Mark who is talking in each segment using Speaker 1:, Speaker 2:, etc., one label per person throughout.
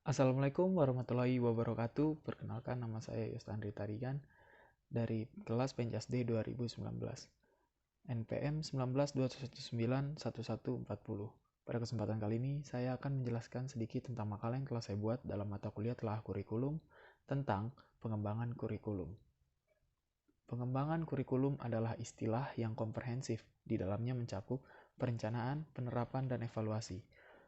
Speaker 1: Assalamualaikum warahmatullahi wabarakatuh. Perkenalkan, nama saya Yostandri Tarigan dari kelas Penjas D 2019. NPM 1921911140. Pada kesempatan kali ini, saya akan menjelaskan sedikit tentang makalah yang telah saya buat dalam mata kuliah telah kurikulum tentang pengembangan kurikulum. Pengembangan kurikulum adalah istilah yang komprehensif. Di dalamnya mencakup perencanaan, penerapan, dan evaluasi.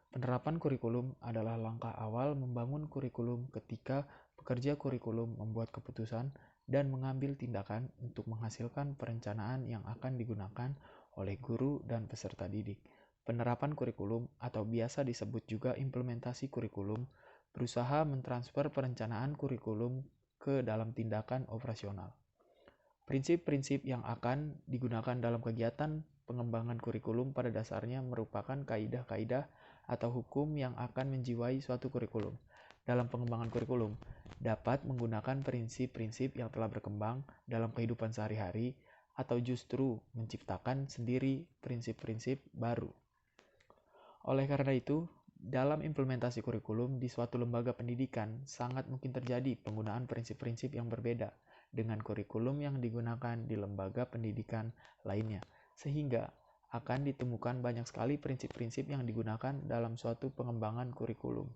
Speaker 1: Penerapan kurikulum adalah langkah awal membangun kurikulum ketika pekerja kurikulum membuat keputusan dan mengambil tindakan untuk menghasilkan perencanaan yang akan digunakan oleh guru dan peserta didik. Penerapan kurikulum atau biasa disebut juga implementasi kurikulum berusaha mentransfer perencanaan kurikulum ke dalam tindakan operasional. Prinsip-prinsip yang akan digunakan dalam kegiatan pengembangan kurikulum pada dasarnya merupakan kaidah-kaidah atau hukum yang akan menjiwai suatu kurikulum. Dalam pengembangan kurikulum, dapat menggunakan prinsip-prinsip yang telah berkembang dalam kehidupan sehari-hari atau justru menciptakan sendiri prinsip-prinsip baru. Oleh karena itu, dalam implementasi kurikulum di suatu lembaga pendidikan sangat mungkin terjadi penggunaan prinsip-prinsip yang berbeda dengan kurikulum yang digunakan di lembaga pendidikan lainnya, sehingga akan ditemukan banyak sekali prinsip-prinsip yang digunakan dalam suatu pengembangan kurikulum.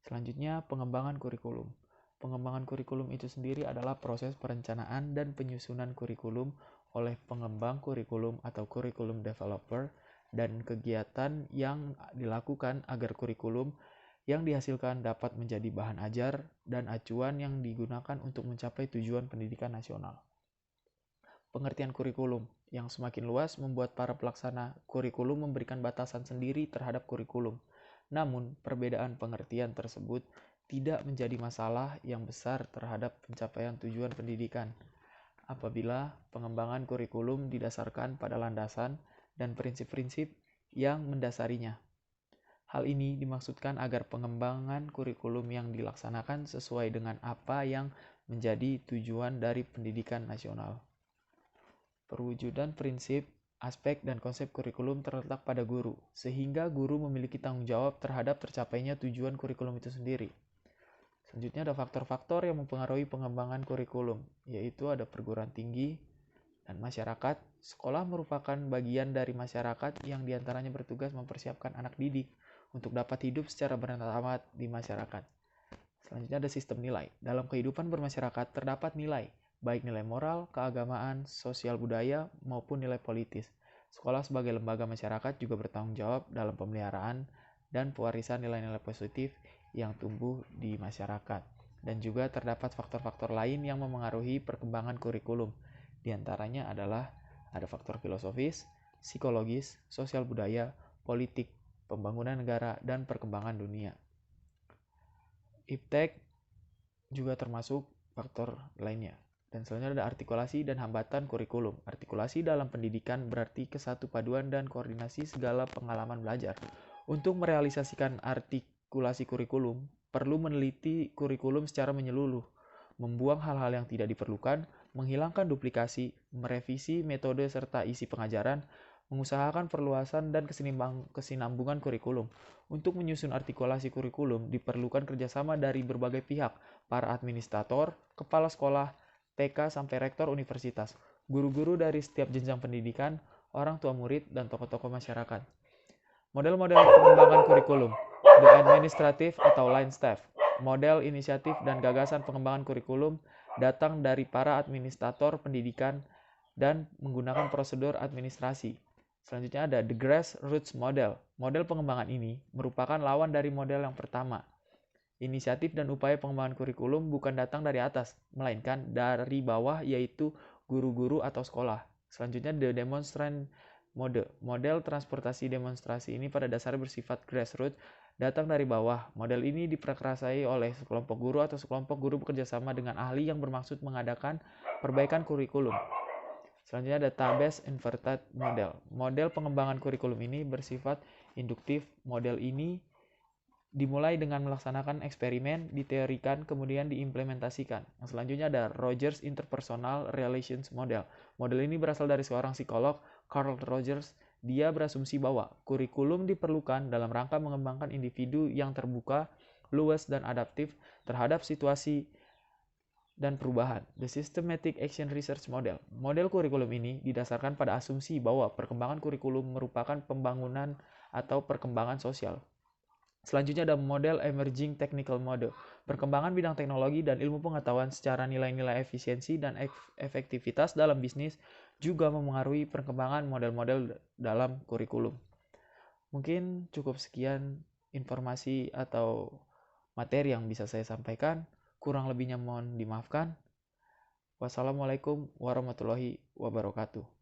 Speaker 1: Selanjutnya, pengembangan kurikulum. Pengembangan kurikulum itu sendiri adalah proses perencanaan dan penyusunan kurikulum oleh pengembang kurikulum atau kurikulum developer dan kegiatan yang dilakukan agar kurikulum yang dihasilkan dapat menjadi bahan ajar dan acuan yang digunakan untuk mencapai tujuan pendidikan nasional. Pengertian kurikulum yang semakin luas membuat para pelaksana kurikulum memberikan batasan sendiri terhadap kurikulum. Namun, perbedaan pengertian tersebut tidak menjadi masalah yang besar terhadap pencapaian tujuan pendidikan apabila pengembangan kurikulum didasarkan pada landasan dan prinsip-prinsip yang mendasarinya. Hal ini dimaksudkan agar pengembangan kurikulum yang dilaksanakan sesuai dengan apa yang menjadi tujuan dari pendidikan nasional. Perwujudan prinsip, aspek, dan konsep kurikulum terletak pada guru, sehingga guru memiliki tanggung jawab terhadap tercapainya tujuan kurikulum itu sendiri. Selanjutnya ada faktor-faktor yang mempengaruhi pengembangan kurikulum, yaitu ada perguruan tinggi dan masyarakat. Sekolah merupakan bagian dari masyarakat yang diantaranya bertugas mempersiapkan anak didik untuk dapat hidup secara bermartabat di masyarakat. Selanjutnya ada sistem nilai. Dalam kehidupan bermasyarakat terdapat nilai, baik nilai moral, keagamaan, sosial budaya, maupun nilai politis. Sekolah sebagai lembaga masyarakat juga bertanggung jawab dalam pemeliharaan dan pewarisan nilai-nilai positif yang tumbuh di masyarakat. Dan juga terdapat faktor-faktor lain yang memengaruhi perkembangan kurikulum. Di antaranya adalah ada faktor filosofis, psikologis, sosial budaya, politik, pembangunan negara, dan perkembangan dunia. Iptek juga termasuk faktor lainnya. Dan selanjutnya ada artikulasi dan hambatan kurikulum. Artikulasi dalam pendidikan berarti kesatu paduan dan koordinasi segala pengalaman belajar. Untuk merealisasikan artikulasi kurikulum, perlu meneliti kurikulum secara menyeluruh, membuang hal-hal yang tidak diperlukan, menghilangkan duplikasi, merevisi metode serta isi pengajaran, mengusahakan perluasan dan kesinambungan kurikulum. Untuk menyusun artikulasi kurikulum diperlukan kerjasama dari berbagai pihak, para administrator, kepala sekolah, TK sampai rektor universitas, guru-guru dari setiap jenjang pendidikan, orang tua murid, dan tokoh-tokoh masyarakat. Model-model pengembangan kurikulum, the administrative atau line staff. Model, inisiatif, dan gagasan pengembangan kurikulum datang dari para administrator pendidikan dan menggunakan prosedur administrasi. Selanjutnya ada the grassroots model. Model pengembangan ini merupakan lawan dari model yang pertama. Inisiatif dan upaya pengembangan kurikulum bukan datang dari atas, melainkan dari bawah, yaitu guru-guru atau sekolah. Selanjutnya the demonstrant mode. Model transportasi demonstrasi ini pada dasarnya bersifat grassroots, datang dari bawah. Model ini diprakarsai oleh sekelompok guru atau sekelompok guru bekerjasama dengan ahli yang bermaksud mengadakan perbaikan kurikulum. Selanjutnya ada Tabes Inverted Model. Model pengembangan kurikulum ini bersifat induktif. Model ini dimulai dengan melaksanakan eksperimen, diteorikan, kemudian diimplementasikan. Selanjutnya ada Rogers Interpersonal Relations Model. Model ini berasal dari seorang psikolog, Carl Rogers. Dia berasumsi bahwa kurikulum diperlukan dalam rangka mengembangkan individu yang terbuka luas, dan adaptif terhadap situasi dan perubahan. The Systematic Action Research Model. Model kurikulum ini didasarkan pada asumsi bahwa perkembangan kurikulum merupakan pembangunan atau perkembangan sosial. Selanjutnya ada model Emerging Technical Model. Perkembangan bidang teknologi dan ilmu pengetahuan secara nilai-nilai efisiensi dan efektivitas dalam bisnis juga memengaruhi perkembangan model-model dalam kurikulum. Mungkin cukup sekian informasi atau materi yang bisa saya sampaikan. Kurang lebihnya mohon dimaafkan. Wassalamualaikum warahmatullahi wabarakatuh.